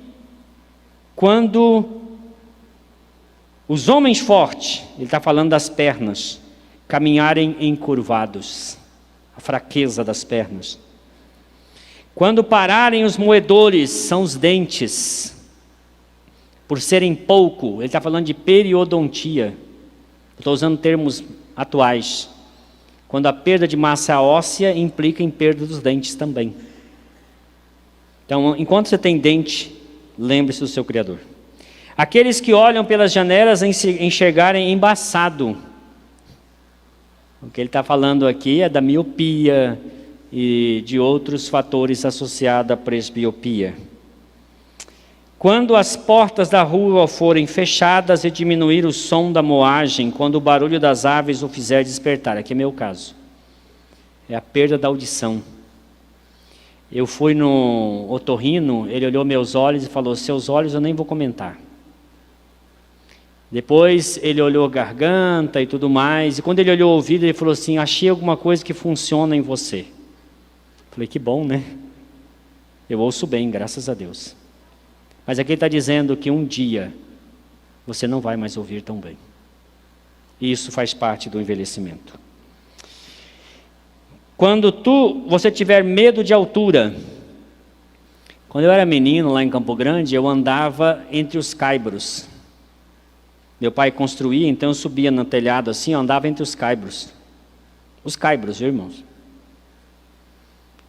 quando os homens fortes, ele está falando das pernas, caminharem encurvados, a fraqueza das pernas. Quando pararem os moedores, são os dentes, por serem pouco, ele está falando de periodontia. Estou usando termos atuais. Quando a perda de massa óssea implica em perda dos dentes também. Então, enquanto você tem dente, lembre-se do seu Criador. Aqueles que olham pelas janelas enxergarem embaçado. O que ele está falando aqui é da miopia e de outros fatores associados à presbiopia. Quando as portas da rua forem fechadas e diminuir o som da moagem, quando o barulho das aves o fizer despertar, aqui é meu caso, é a perda da audição. Eu fui no otorrino, ele olhou meus olhos e falou, seus olhos eu nem vou comentar. Depois ele olhou a garganta e tudo mais, e quando ele olhou o ouvido, ele falou assim, achei alguma coisa que funciona em você. Falei, que bom, né? Eu ouço bem, graças a Deus. Mas aqui ele está dizendo que um dia você não vai mais ouvir tão bem. E isso faz parte do envelhecimento. Quando você tiver medo de altura, quando eu era menino lá em Campo Grande, eu andava entre os caibros. Meu pai construía, então eu subia no telhado assim, eu andava entre os caibros. Os caibros, viu, irmãos?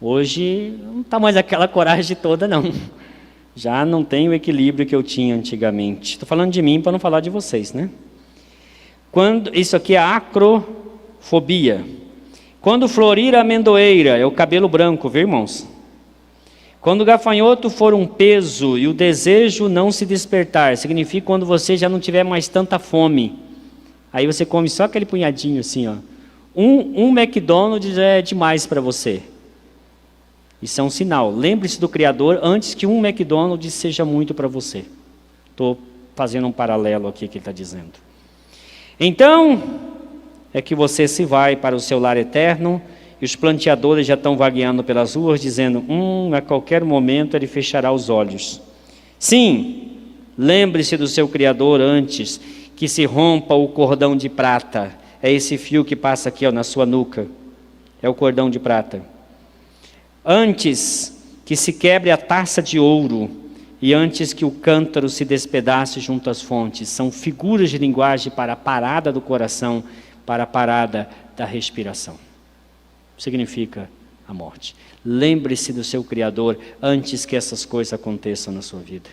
Hoje não está mais aquela coragem toda, não. Já não tem o equilíbrio que eu tinha antigamente. Estou falando de mim para não falar de vocês, né? Isso aqui é a acrofobia. Quando florir a amendoeira, é o cabelo branco, viu, irmãos? Quando o gafanhoto for um peso e o desejo não se despertar, significa quando você já não tiver mais tanta fome. Aí você come só aquele punhadinho assim, ó. Um McDonald's é demais para você. Isso é um sinal. Lembre-se do Criador antes que um McDonald's seja muito para você. Estou fazendo um paralelo aqui que ele está dizendo. Então, é que você se vai para o seu lar eterno e os planteadores já estão vagueando pelas ruas dizendo, a qualquer momento ele fechará os olhos. Sim, lembre-se do seu Criador antes que se rompa o cordão de prata. É esse fio que passa aqui ó, na sua nuca. É o cordão de prata. Antes que se quebre a taça de ouro e antes que o cântaro se despedace junto às fontes. São figuras de linguagem para a parada do coração, para a parada da respiração. Significa a morte. Lembre-se do seu Criador antes que essas coisas aconteçam na sua vida.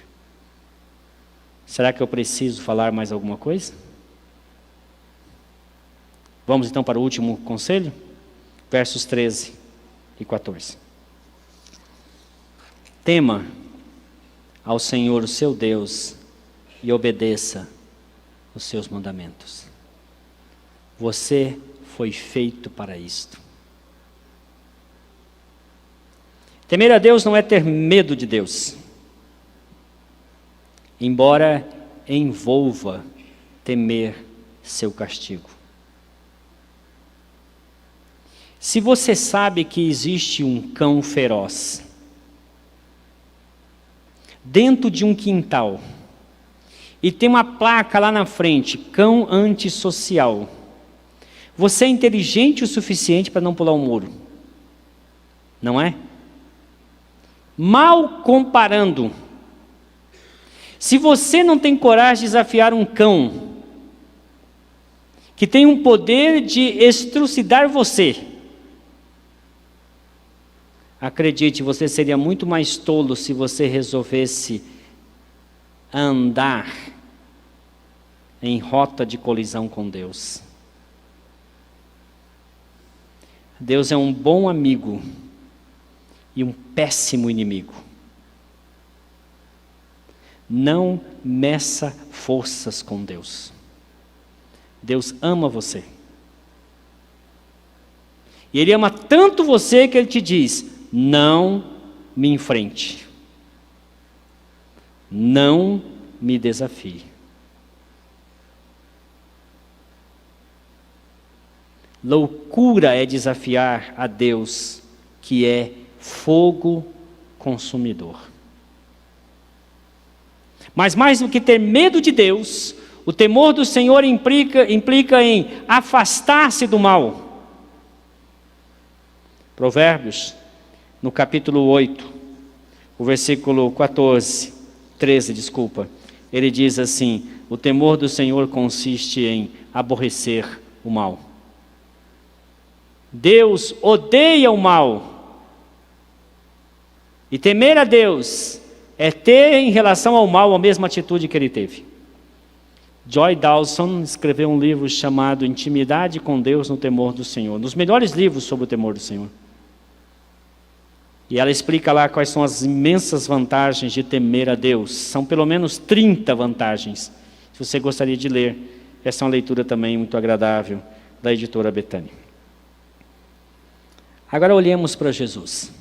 Será que eu preciso falar mais alguma coisa? Vamos então para o último conselho? Versos 13 e 14. Tema ao Senhor, o seu Deus, e obedeça os seus mandamentos. Você foi feito para isto. Temer a Deus não é ter medo de Deus, embora envolva temer seu castigo. Se você sabe que existe um cão feroz dentro de um quintal e tem uma placa lá na frente, cão antissocial, você é inteligente o suficiente para não pular o muro, não é? Mal comparando, se você não tem coragem de desafiar um cão que tem um poder de estrucidar você, acredite, você seria muito mais tolo se você resolvesse andar em rota de colisão com Deus. Deus é um bom amigo e um péssimo inimigo. Não meça forças com Deus. Deus ama você. E Ele ama tanto você que Ele te diz: não me enfrente. Não me desafie. Loucura é desafiar a Deus, que é fogo consumidor. Mas mais do que ter medo de Deus, o temor do Senhor implica em afastar-se do mal. Provérbios, no capítulo 8, o versículo 13, ele diz assim: o temor do Senhor consiste em aborrecer o mal. Deus odeia o mal. E temer a Deus é ter em relação ao mal a mesma atitude que ele teve. Joy Dawson escreveu um livro chamado Intimidade com Deus no Temor do Senhor, um dos melhores livros sobre o temor do Senhor. E ela explica lá quais são as imensas vantagens de temer a Deus. São pelo menos 30 vantagens. Se você gostaria de ler, essa é uma leitura também muito agradável da editora Betânia. Agora olhemos para Jesus.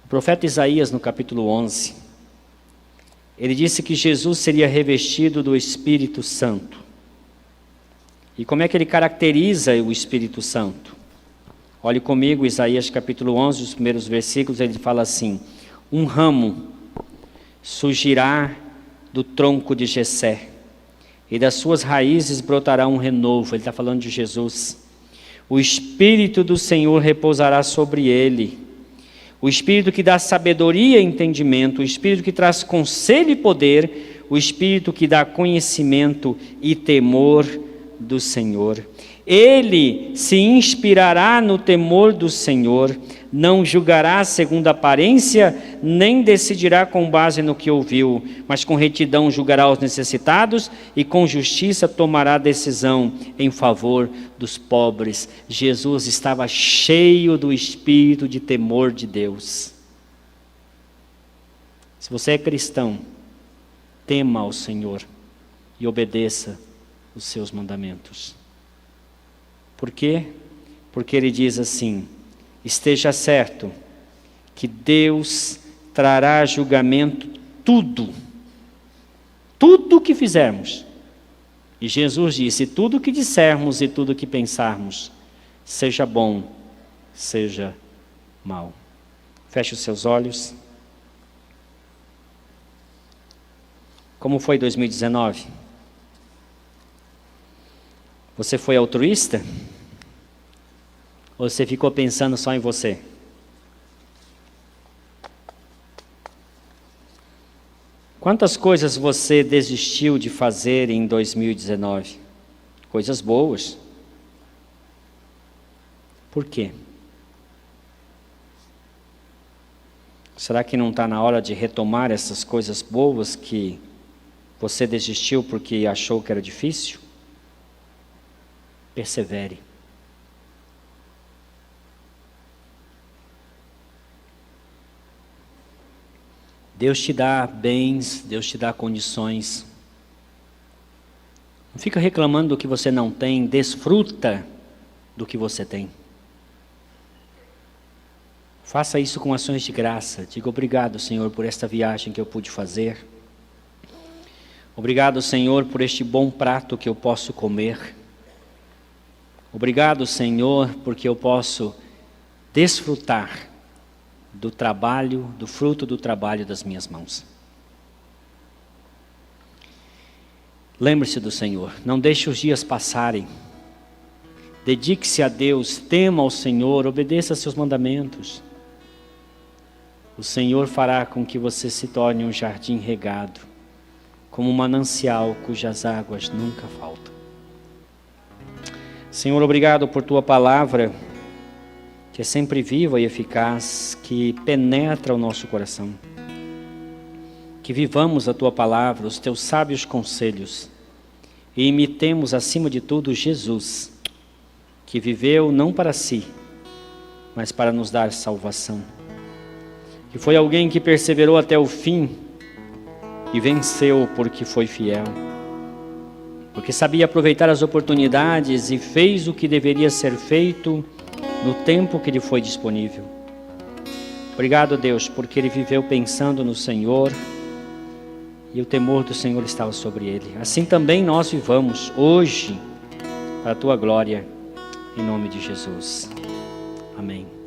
O profeta Isaías, no capítulo 11, ele disse que Jesus seria revestido do Espírito Santo. E como é que ele caracteriza o Espírito Santo? Olhe comigo, Isaías capítulo 11, os primeiros versículos, ele fala assim: um ramo surgirá do tronco de Jessé, e das suas raízes brotará um renovo. Ele está falando de Jesus. O Espírito do Senhor repousará sobre ele, o Espírito que dá sabedoria e entendimento, o Espírito que traz conselho e poder, o Espírito que dá conhecimento e temor do Senhor. Ele se inspirará no temor do Senhor, não julgará segundo a aparência, nem decidirá com base no que ouviu, mas com retidão julgará os necessitados e com justiça tomará decisão em favor dos pobres. Jesus estava cheio do espírito de temor de Deus. Se você é cristão, tema ao Senhor e obedeça os seus mandamentos. Por quê? Porque ele diz assim: esteja certo que Deus trará a julgamento tudo o que fizermos. E Jesus disse: tudo o que dissermos e tudo o que pensarmos, seja bom, seja mal. Feche os seus olhos. Como foi 2019? Você foi altruísta? Ou você ficou pensando só em você? Quantas coisas você desistiu de fazer em 2019? Coisas boas. Por quê? Será que não está na hora de retomar essas coisas boas que você desistiu porque achou que era difícil? Persevere. Deus te dá bens, Deus te dá condições. Não fica reclamando do que você não tem, desfruta do que você tem. Faça isso com ações de graça. Diga: obrigado, Senhor, por esta viagem que eu pude fazer. Obrigado, Senhor, por este bom prato que eu posso comer. Obrigado, Senhor, porque eu posso desfrutar do trabalho, do fruto do trabalho das minhas mãos. Lembre-se do Senhor, não deixe os dias passarem. Dedique-se a Deus, tema ao Senhor, obedeça a seus mandamentos. O Senhor fará com que você se torne um jardim regado, como um manancial cujas águas nunca faltam. Senhor, obrigado por Tua palavra, que é sempre viva e eficaz, que penetra o nosso coração. Que vivamos a Tua palavra, os Teus sábios conselhos, e imitemos acima de tudo Jesus, que viveu não para si, mas para nos dar salvação. Que foi alguém que perseverou até o fim e venceu porque foi fiel. Porque sabia aproveitar as oportunidades e fez o que deveria ser feito no tempo que lhe foi disponível. Obrigado, Deus, porque ele viveu pensando no Senhor e o temor do Senhor estava sobre ele. Assim também nós vivamos hoje para a tua glória, em nome de Jesus. Amém.